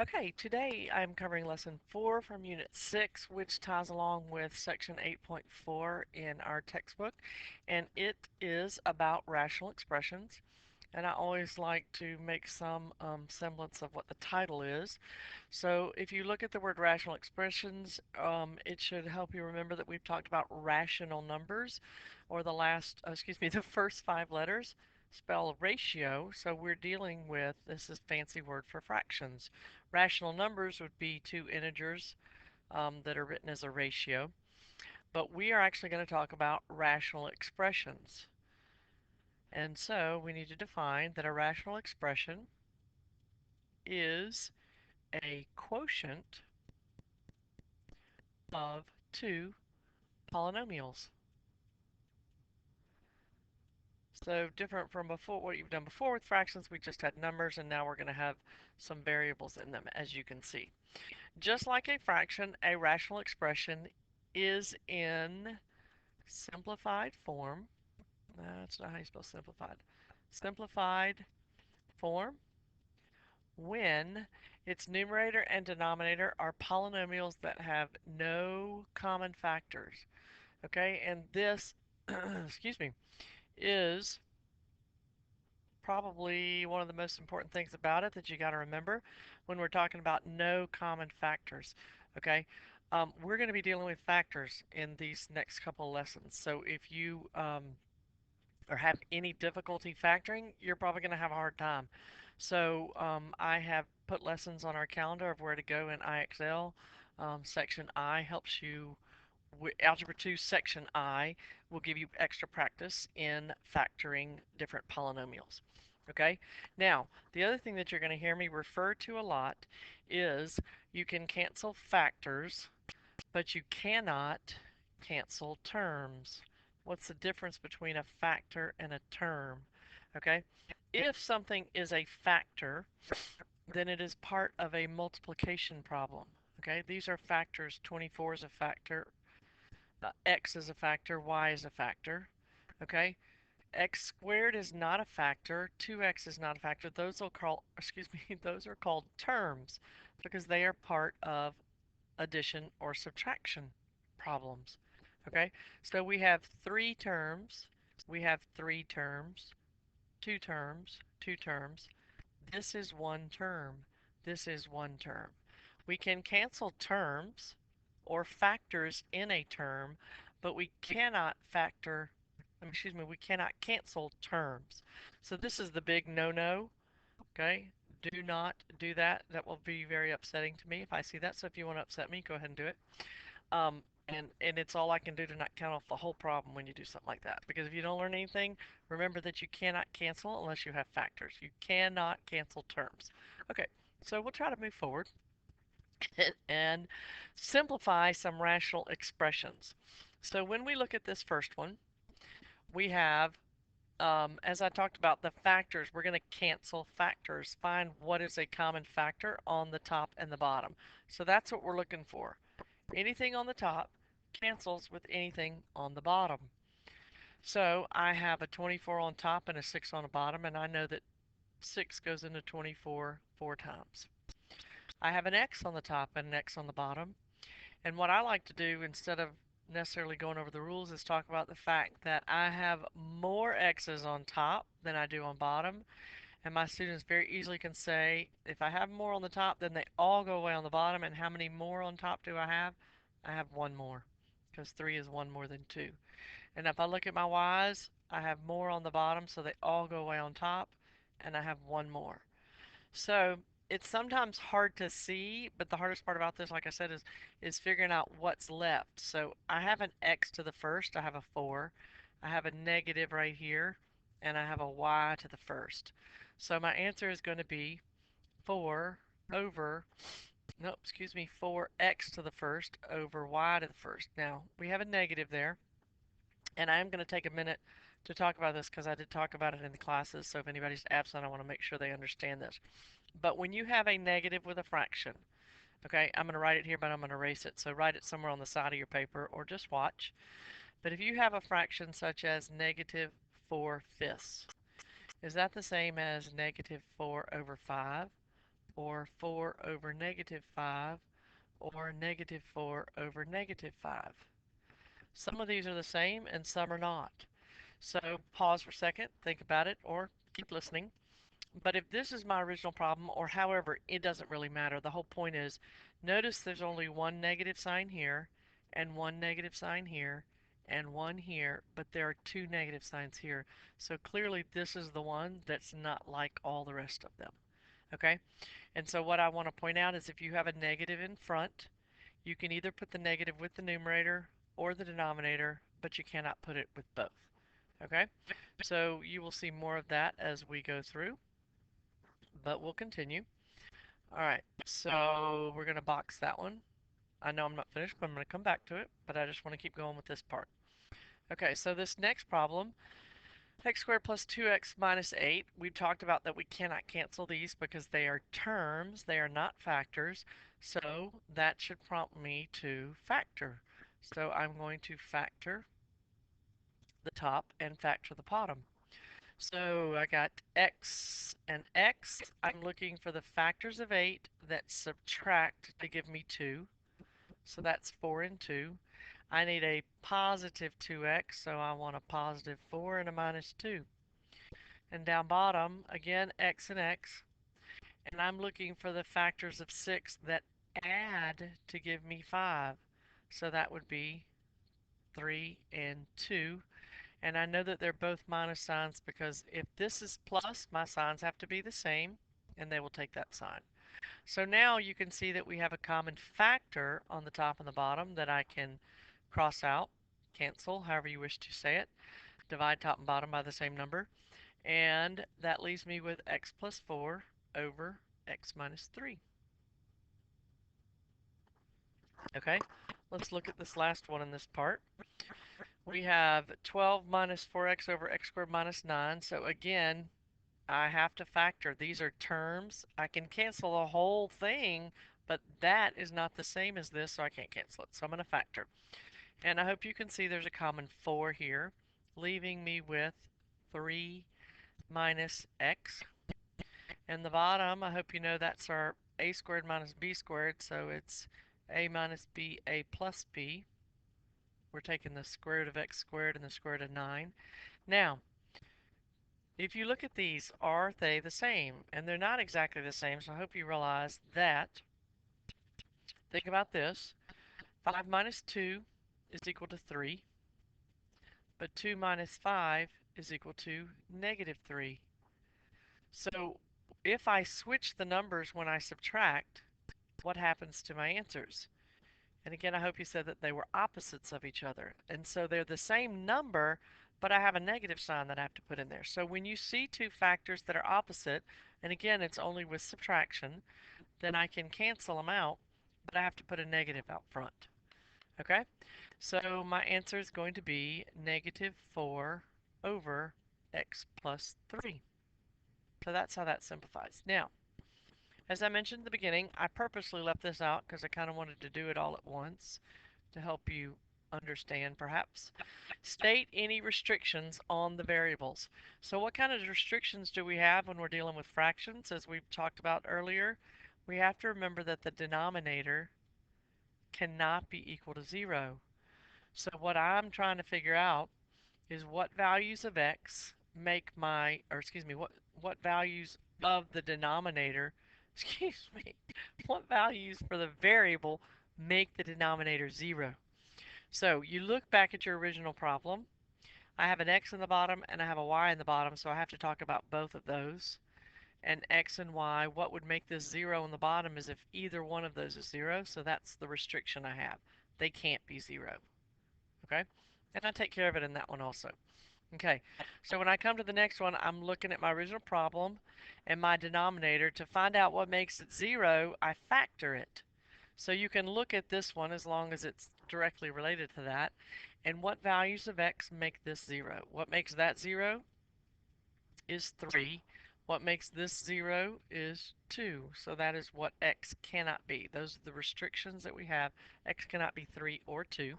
Okay, today I'm covering lesson 4 from Unit 6, which ties along with section 8.4 in our textbook, and it is about rational expressions. And I always like to make some semblance of what the title is. So if you look at the word rational expressions, it should help you remember that we've talked about rational numbers, or the first 5 letters spell ratio. So we're dealing with, this is fancy word for fractions. Rational numbers would be two integers that are written as a ratio. But we are actually going to talk about rational expressions. And so we need to define that a rational expression is a quotient of two polynomials. So different from before, what you've done before with fractions, we just had numbers, and now we're going to have some variables in them, as you can see. Just like a fraction, a rational expression is in simplified form. That's not how you spell simplified. Simplified form when its numerator and denominator are polynomials that have no common factors. Okay, and this, excuse me, is probably one of the most important things about it that you got to remember when we're talking about no common factors. Okay, we're going to be dealing with factors in these next couple of lessons. So if you or have any difficulty factoring, you're probably going to have a hard time. So I have put lessons on our calendar of where to go in IXL. Section I helps you Algebra 2 Section I will give you extra practice in factoring different polynomials. Okay, now the other thing that you're going to hear me refer to a lot is you can cancel factors, but you cannot cancel terms. What's the difference between a factor and a term? Okay, if something is a factor, then it is part of a multiplication problem. Okay, these are factors. 24 is a factor, x is a factor, y is a factor. Okay, x squared is not a factor, 2x is not a factor. Those are called, excuse me, those are called terms because they are part of addition or subtraction problems. Okay, so we have three terms, we have three terms, two terms, two terms. This is one term. This is one term. We can cancel terms or factors in a term, but we cannot we cannot cancel terms. So this is the big no-no, okay? Do not do that. That will be very upsetting to me if I see that. So if you want to upset me, go ahead and do it. And it's all I can do to not count off the whole problem when you do something like that. Because if you don't learn anything, remember that you cannot cancel unless you have factors. You cannot cancel terms. Okay, so we'll try to move forward and simplify some rational expressions. So when we look at this first one, we have, as I talked about, the factors. We're going to cancel factors. Find what is a common factor on the top and the bottom. So that's what we're looking for. Anything on the top cancels with anything on the bottom. So I have a 24 on top and a 6 on the bottom, and I know that 6 goes into 24 4 times. I have an x on the top and an x on the bottom, and what I like to do instead of necessarily going over the rules is talk about the fact that I have more x's on top than I do on bottom, and my students very easily can say if I have more on the top, then they all go away on the bottom, and how many more on top do I have? I have one more, because 3 is one more than 2. And if I look at my y's, I have more on the bottom, so they all go away on top, and I have one more. So it's sometimes hard to see, but the hardest part about this, like I said, is figuring out what's left. So I have an x to the first, I have a 4. I have a negative right here, and I have a y to the first. So my answer is going to be 4 over, no, excuse me, 4x to the first over y to the first. Now, we have a negative there. And I'm going to take a minute to talk about this because I did talk about it in the classes. So if anybody's absent, I want to make sure they understand this. But when you have a negative with a fraction, okay, I'm going to write it here, but I'm going to erase it. So write it somewhere on the side of your paper or just watch. But if you have a fraction such as negative 4 fifths, is that the same as negative 4 over 5? or 4 over negative 5, or negative 4 over negative 5. Some of these are the same and some are not. So pause for a second, think about it, or keep listening. But if this is my original problem, or however, it doesn't really matter. The whole point is, notice there's only one negative sign here, and one negative sign here, and one here, but there are two negative signs here. So clearly this is the one that's not like all the rest of them. Okay? And so what I want to point out is if you have a negative in front, you can either put the negative with the numerator or the denominator, but you cannot put it with both. Okay? So you will see more of that as we go through, but we'll continue. All right, so we're going to box that one. I know I'm not finished, but I'm going to come back to it, but I just want to keep going with this part. Okay, so this next problem, x squared plus 2x minus 8, we've talked about that we cannot cancel these because they are terms, they are not factors, so that should prompt me to factor. So I'm going to factor the top and factor the bottom. So I got x and x. I'm looking for the factors of 8 that subtract to give me 2. So that's 4 and 2. I need a positive 2x, so I want a positive 4 and a minus 2. And down bottom, again, x and x. And I'm looking for the factors of 6 that add to give me 5. So that would be 3 and 2. And I know that they're both minus signs because if this is plus, my signs have to be the same, and they will take that sign. So now you can see that we have a common factor on the top and the bottom that I can cross out, cancel, however you wish to say it, divide top and bottom by the same number, and that leaves me with x plus 4 over x minus 3. Okay, let's look at this last one in this part. We have 12 minus 4x over x squared minus 9. So again, I have to factor. These are terms. I can cancel the whole thing, but that is not the same as this, so I can't cancel it. So I'm going to factor. And I hope you can see there's a common 4 here, leaving me with 3 minus x. And the bottom, I hope you know that's our a squared minus b squared, so it's a minus b, a plus b. We're taking the square root of x squared and the square root of 9. Now, if you look at these, are they the same? And they're not exactly the same, so I hope you realize that. Think about this. 5 minus 2 is equal to 3, but 2 minus 5 is equal to negative 3. So if I switch the numbers when I subtract, what happens to my answers? And again, I hope you said that they were opposites of each other. And so they're the same number, but I have a negative sign that I have to put in there. So when you see two factors that are opposite, and again, it's only with subtraction, then I can cancel them out, but I have to put a negative out front. Okay? So my answer is going to be negative 4 over x plus 3. So that's how that simplifies. Now, as I mentioned at the beginning, I purposely left this out because I kind of wanted to do it all at once to help you understand perhaps. State any restrictions on the variables. So what kind of restrictions do we have when we're dealing with fractions? As we've talked about earlier, we have to remember that the denominator cannot be equal to 0. So what I'm trying to figure out is what values of x make my, or excuse me, what values of the denominator, excuse me, what values for the variable make the denominator 0. So you look back at your original problem. I have an x in the bottom and I have a y in the bottom, so I have to talk about both of those. And x and y, what would make this 0 in the bottom is if either one of those is 0, so that's the restriction I have. They can't be 0. Okay? And I take care of it in that one also. Okay, so when I come to the next one, I'm looking at my original problem and my denominator. To find out what makes it 0, I factor it. So you can look at this one as long as it's directly related to that. And what values of x make this 0? What makes that 0 is 3. What makes this 0 is 2. So that is what x cannot be. Those are the restrictions that we have. X cannot be 3 or 2.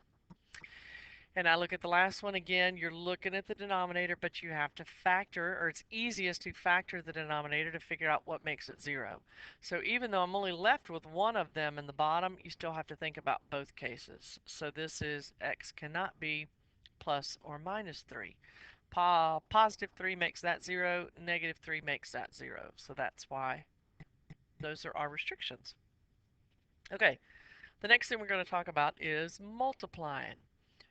And I look at the last one again, you're looking at the denominator, but you have to factor, or it's easiest to factor the denominator to figure out what makes it 0. So even though I'm only left with one of them in the bottom, you still have to think about both cases. So this is x cannot be plus or minus 3. Positive 3 makes that 0, negative 3 makes that 0. So that's why those are our restrictions. Okay, the next thing we're going to talk about is multiplying.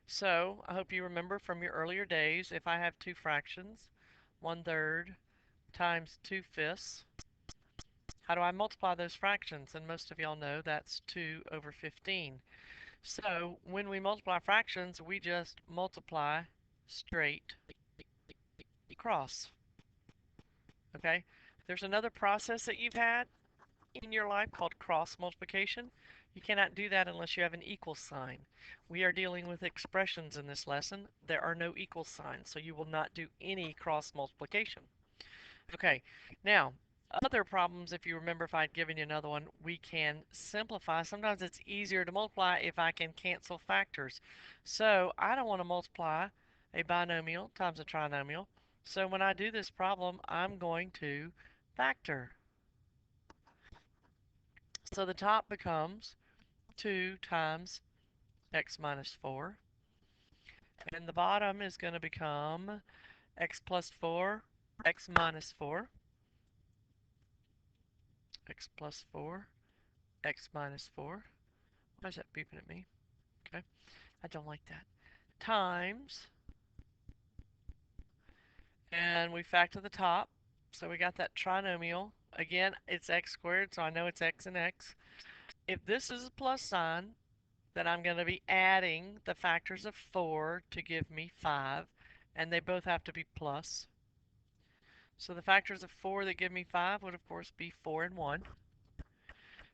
So I hope you remember from your earlier days, if I have two fractions, 1/3 times 2/5, how do I multiply those fractions? And most of y'all know that's 2 over 15. So when we multiply fractions, we just multiply straight across. Okay? There's another process that you've had in your life called cross multiplication. You cannot do that unless you have an equal sign. We are dealing with expressions in this lesson. There are no equal signs, so you will not do any cross multiplication. Okay, now, other problems, if you remember if I'd given you another one, we can simplify. Sometimes it's easier to multiply if I can cancel factors. So I don't want to multiply a binomial times a trinomial. So when I do this problem, I'm going to factor. So the top becomes 2 times x minus 4. And the bottom is going to become x plus 4, x minus 4, x plus 4, x minus 4. Why is that beeping at me? Okay, I don't like that. Times, and we factor the top. So we got that trinomial. Again, it's x squared, so I know it's x and x. If this is a plus sign, then I'm going to be adding the factors of 4 to give me 5, and they both have to be plus. So the factors of 4 that give me 5 would, of course, be 4 and 1.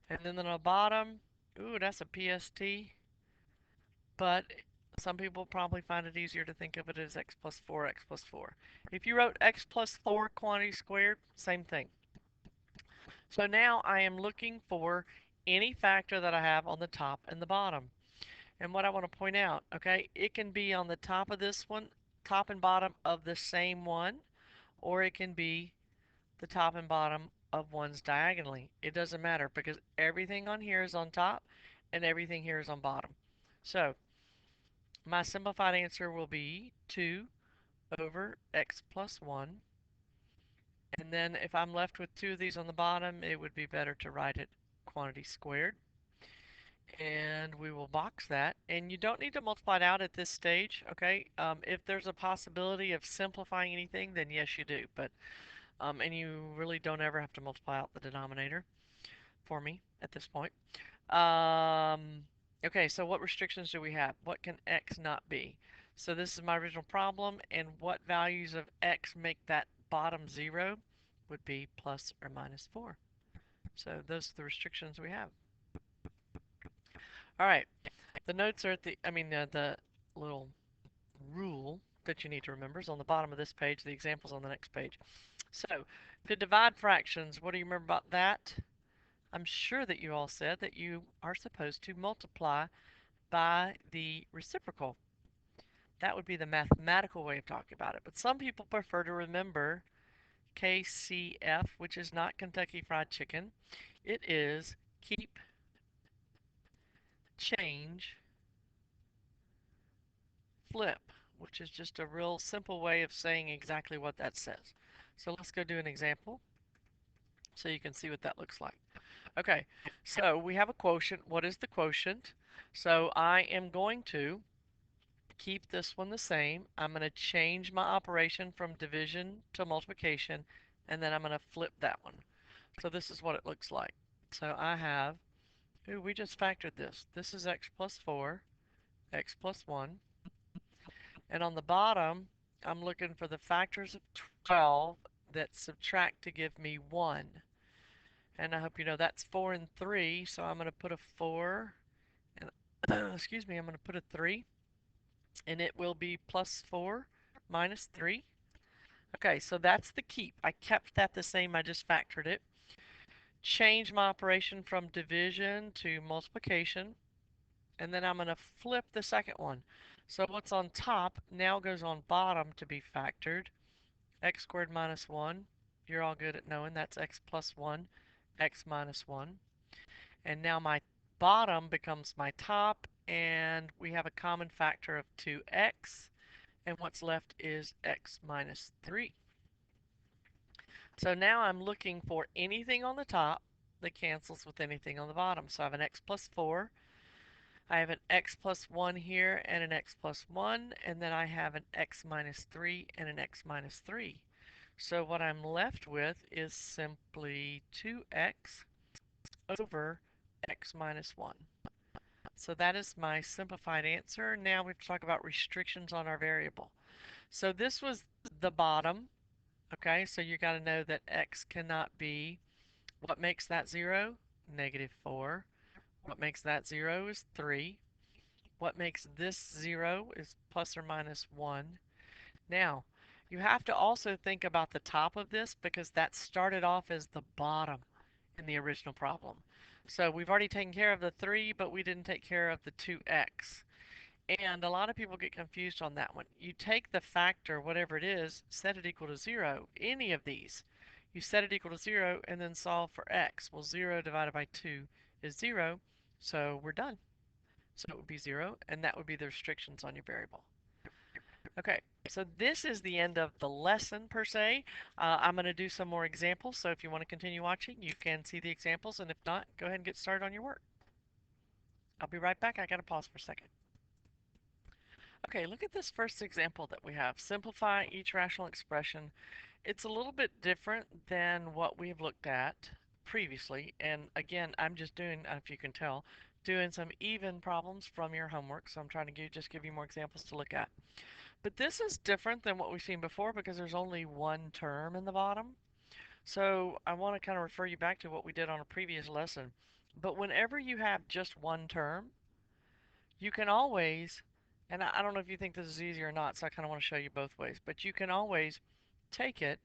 And then on the bottom, ooh, that's a PST, but some people probably find it easier to think of it as x plus 4, x plus 4. If you wrote x plus 4 quantity squared, same thing. So now I am looking for any factor that I have on the top and the bottom. And what I want to point out, okay, it can be on the top of this one, top and bottom of the same one, or it can be the top and bottom of ones diagonally. It doesn't matter because everything on here is on top and everything here is on bottom. So my simplified answer will be 2 over x plus 1. And then if I'm left with two of these on the bottom, it would be better to write it quantity squared. And we will box that. And you don't need to multiply it out at this stage, okay? If there's a possibility of simplifying anything, then yes, you do. But and you really don't ever have to multiply out the denominator for me at this point. Okay, so what restrictions do we have? What can x not be? So this is my original problem, and what values of x make that bottom 0 would be plus or minus 4. So those are the restrictions we have. All right, the notes are at the little rule that you need to remember is on the bottom of this page. The example's on the next page. So to divide fractions, what do you remember about that? I'm sure that you all said that you are supposed to multiply by the reciprocal. That would be the mathematical way of talking about it. But some people prefer to remember KCF, which is not Kentucky Fried Chicken. It is keep, change, flip, which is just a real simple way of saying exactly what that says. So let's go do an example so you can see what that looks like. Okay, so we have a quotient. What is the quotient? So I am going to keep this one the same. I'm going to change my operation from division to multiplication, and then I'm going to flip that one. So this is what it looks like. So I have, ooh, we just factored this. This is x plus 4, x plus 1. And on the bottom, I'm looking for the factors of 12 that subtract to give me 1. And I hope you know that's 4 and 3, so I'm going to put a 4, and excuse me, I'm going to put a 3, and it will be plus 4 minus 3. Okay, so that's the keep. I kept that the same, I just factored it. Change my operation from division to multiplication, and then I'm going to flip the second one. So what's on top now goes on bottom to be factored. X squared minus 1. You're all good at knowing that's x plus 1, x minus 1. And now my bottom becomes my top, and we have a common factor of 2x, and what's left is x minus 3. So now I'm looking for anything on the top that cancels with anything on the bottom. So I have an x plus 4, I have an x plus 1 here and an x plus 1, and then I have an x minus 3 and an x minus 3. So what I'm left with is simply 2x over x minus 1. So that is my simplified answer. Now we have to talk about restrictions on our variable. So this was the bottom, okay? So you got to know that x cannot be, what makes that 0? Negative 4. What makes that 0 is 3. What makes this 0 is plus or minus 1. Now, you have to also think about the top of this because that started off as the bottom in the original problem. So we've already taken care of the 3, but we didn't take care of the 2x. And a lot of people get confused on that one. You take the factor, whatever it is, set it equal to 0, any of these. You set it equal to 0 and then solve for x. Well, 0 divided by 2 is 0, so we're done. So it would be 0, and that would be the restrictions on your variable. Okay, so this is the end of the lesson per se. I'm going to do some more examples, so if you want to continue watching, you can see the examples, and if not, go ahead and get started on your work. I'll be right back. I got to pause for a second. Okay, look at this first example that we have. Simplify each rational expression. It's a little bit different than what we've looked at previously, and again, I'm just doing, if you can tell, doing some even problems from your homework, so I'm trying to just give you more examples to look at. But this is different than what we've seen before because there's only one term in the bottom. So I want to kind of refer you back to what we did on a previous lesson. But whenever you have just one term, you can always, and I don't know if you think this is easy or not, so I kind of want to show you both ways, but you can always take it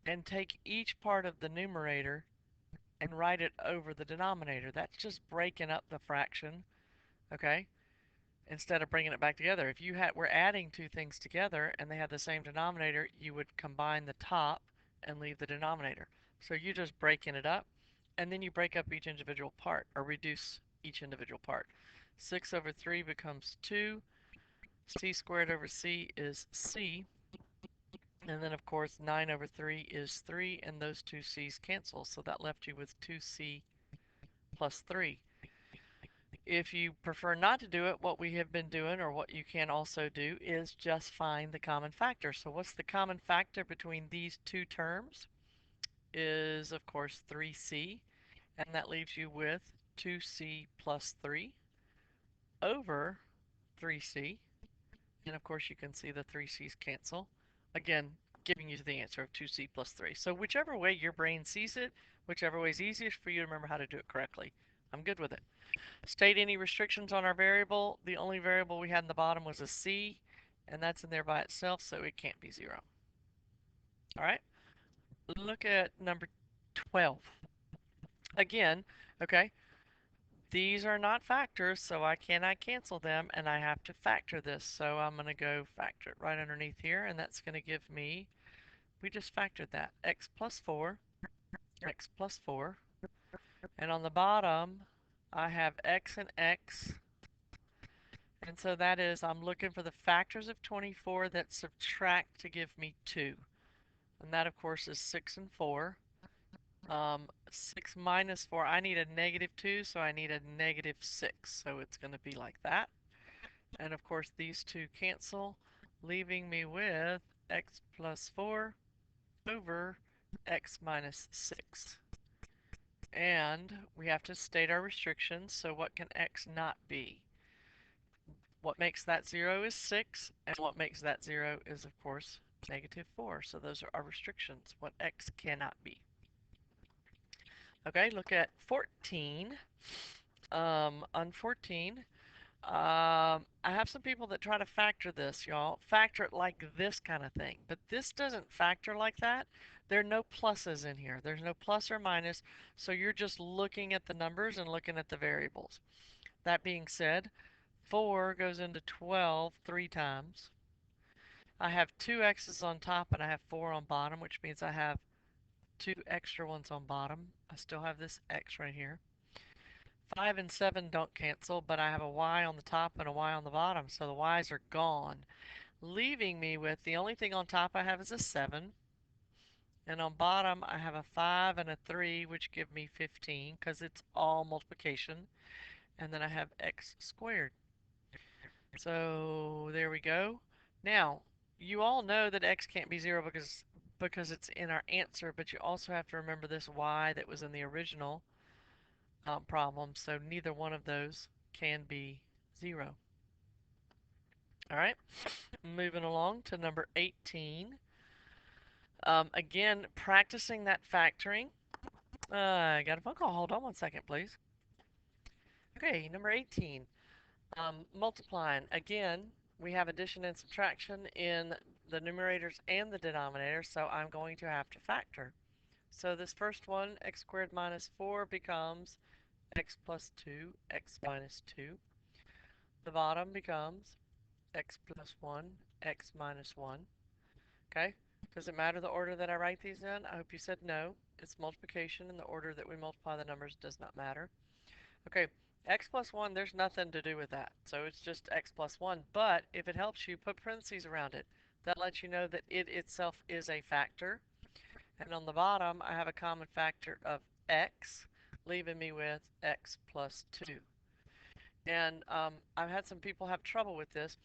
and take each part of the numerator and write it over the denominator. That's just breaking up the fraction, okay? Instead of bringing it back together. If you were adding two things together and they had the same denominator, you would combine the top and leave the denominator. So you're just breaking it up, and then you break up each individual part, or reduce each individual part. 6 over 3 becomes 2. C squared over C is C. And then, of course, 9 over 3 is 3, and those two C's cancel. So that left you with 2C plus 3. If you prefer not to do it, what we have been doing, or what you can also do, is just find the common factor. So what's the common factor between these two terms? Is, of course, 3C, and that leaves you with 2C plus 3 over 3C. And of course, you can see the 3C's cancel. Again, giving you the answer of 2C plus 3. So whichever way your brain sees it, whichever way is easiest for you to remember how to do it correctly, I'm good with it. State any restrictions on our variable. The only variable we had in the bottom was a C, and that's in there by itself, so it can't be 0. All right, look at number 12. Again, okay, these are not factors, so I cannot cancel them, and I have to factor this. So I'm going to go factor it right underneath here, and that's going to give me, we just factored that, x plus 4, x plus 4. And on the bottom, I have x and x. And so that is, I'm looking for the factors of 24 that subtract to give me 2. And that, of course, is 6 and 4. 6 minus 4, I need a negative 2, so I need a negative 6. So it's going to be like that. And, of course, these two cancel, leaving me with x plus 4 over x minus 6. And we have to state our restrictions, so what can x not be? What makes that 0 is 6, and what makes that 0 is, of course, negative 4. So those are our restrictions, what x cannot be. Okay, look at 14. On 14, I have some people that try to factor this, y'all. Factor it like this kind of thing. But this doesn't factor like that. There are no pluses in here. There's no plus or minus, so you're just looking at the numbers and looking at the variables. That being said, 4 goes into 12 three times. I have two x's on top and I have 4 on bottom, which means I have two extra ones on bottom. I still have this x right here. 5 and 7 don't cancel, but I have a y on the top and a y on the bottom, so the y's are gone, leaving me with the only thing on top I have is a 7, and on bottom I have a 5 and a 3, which give me 15 because it's all multiplication, and then I have x squared. So there we go. Now, you all know that x can't be 0 because it's in our answer, but you also have to remember this y that was in the original problem, so neither one of those can be 0. All right, moving along to number 18. Again, practicing that factoring. I got a phone call. Hold on one second, please. Okay, number 18. Multiplying. Again, we have addition and subtraction in the numerators and the denominator, so I'm going to have to factor. So this first one, x squared minus 4, becomes x plus 2, x minus 2. The bottom becomes x plus 1, x minus 1. Okay? Does it matter the order that I write these in? I hope you said no. It's multiplication, and the order that we multiply the numbers does not matter. Okay, x plus 1, there's nothing to do with that. So it's just x plus 1. But if it helps you, put parentheses around it. That lets you know that it itself is a factor. And on the bottom, I have a common factor of x, leaving me with x plus 2. And I've had some people have trouble with this.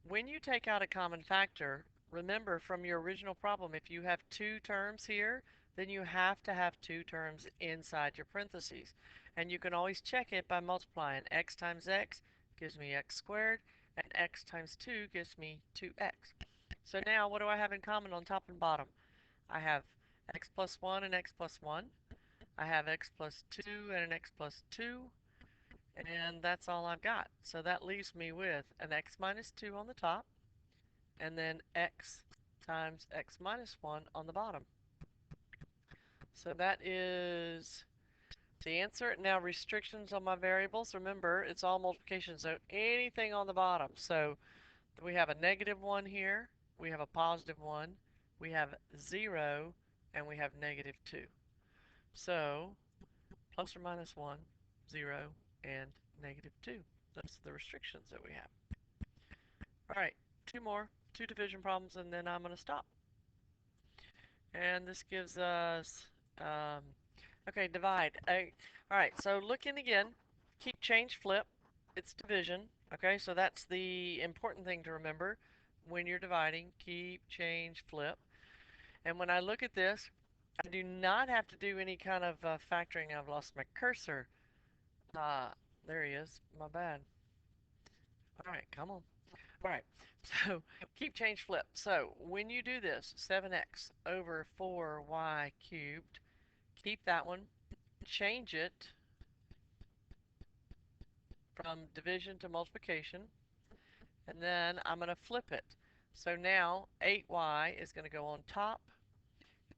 When you take out a common factor, remember from your original problem, if you have two terms here, then you have to have two terms inside your parentheses. And you can always check it by multiplying. X times x gives me x squared, and x times 2 gives me 2x. So now what do I have in common on top and bottom? I have x plus 1 and x plus 1. I have x plus 2 and an x plus 2. And that's all I've got. So that leaves me with an x minus 2 on the top, and then x times x minus 1 on the bottom. So that is the answer. Now restrictions on my variables. Remember, it's all multiplication, so anything on the bottom. So we have a negative 1 here, we have a positive 1, we have 0, and we have negative 2. So plus or minus 1, 0, and negative 2. That's the restrictions that we have. All right, two more, two division problems, and then I'm going to stop. And this gives us, okay, divide. All right, so looking again, keep, change, flip. It's division. Okay, so that's the important thing to remember when you're dividing. Keep, change, flip. And when I look at this, I do not have to do any kind of factoring. I've lost my cursor. There he is. My bad. All right, come on. All right, so keep, change, flip. So when you do this, 7x over 4y cubed, keep that one, change it from division to multiplication, and then I'm going to flip it. So now 8y is going to go on top,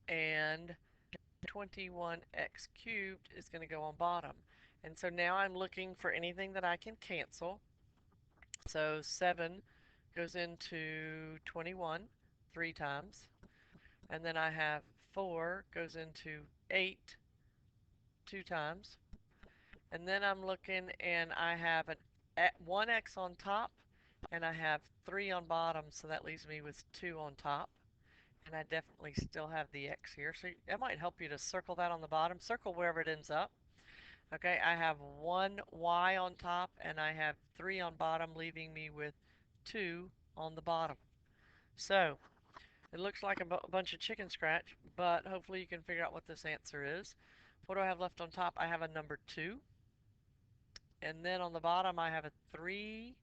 and 21x cubed is going to go on bottom. And so now I'm looking for anything that I can cancel. So 7 goes into 21 three times. And then I have 4 goes into 8 two times. And then I'm looking and I have an 1x on top and I have 3 on bottom, so that leaves me with 2 on top. And I definitely still have the x here, so it might help you to circle that on the bottom. Circle wherever it ends up. Okay, I have 1y on top and I have 3 on bottom, leaving me with 2 on the bottom. So it looks like a bunch of chicken scratch, but hopefully you can figure out what this answer is. What do I have left on top? I have a number 2. And then on the bottom I have a 3.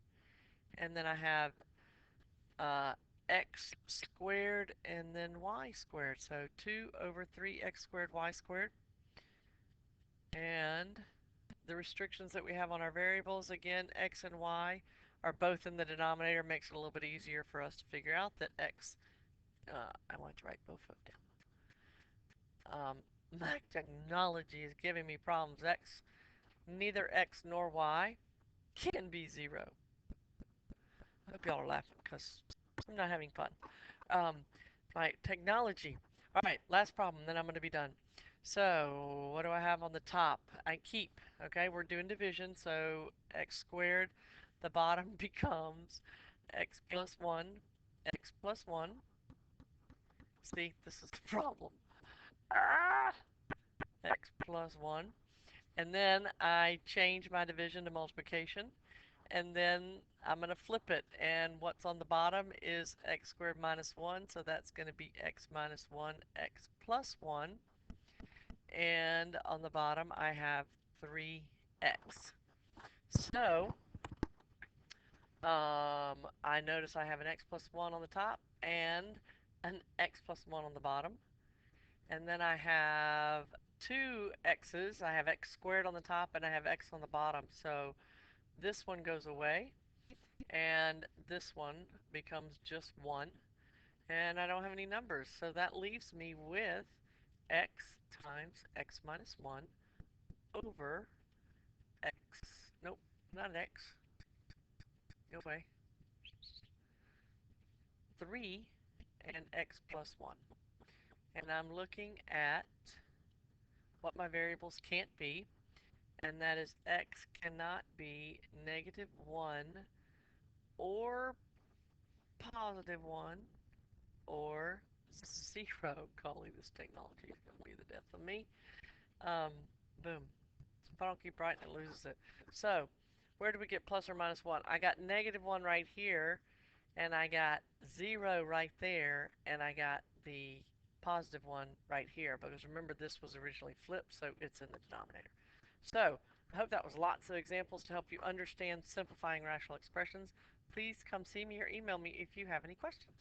And then I have x squared and then y squared. So 2 over 3x squared y squared. And the restrictions that we have on our variables, again, x and y are both in the denominator. Makes it a little bit easier for us to figure out that x, I want to write both of them. My technology is giving me problems. Neither x nor y can be 0. Hope y'all are laughing because I'm not having fun. Um, my technology. All right, last problem, then I'm going to be done. So, what do I have on the top? I keep. Okay, we're doing division, so x squared. The bottom becomes x plus 1, x plus 1. See, this is the problem. Ah! X plus 1. And then I change my division to multiplication. And then I'm going to flip it. And what's on the bottom is x squared minus 1. So that's going to be x minus 1, x plus 1. And on the bottom, I have 3x. So I notice I have an x plus 1 on the top and an x plus 1 on the bottom. And then I have two x's. I have x squared on the top and I have x on the bottom. So this one goes away and this one becomes just 1. And I don't have any numbers. So that leaves me with x times x minus 1 over x. Nope, not an x. Go away. 3 and x plus 1. And I'm looking at what my variables can't be. And that is x cannot be negative 1 or positive 1 or 0. Golly, this technology is going to be the death of me. Um, boom. If I don't keep writing, it loses it. So, where do we get plus or minus 1? I got negative 1 right here, and I got 0 right there, and I got the positive 1 right here. Because remember, this was originally flipped, so it's in the denominator. So, I hope that was lots of examples to help you understand simplifying rational expressions. Please come see me or email me if you have any questions.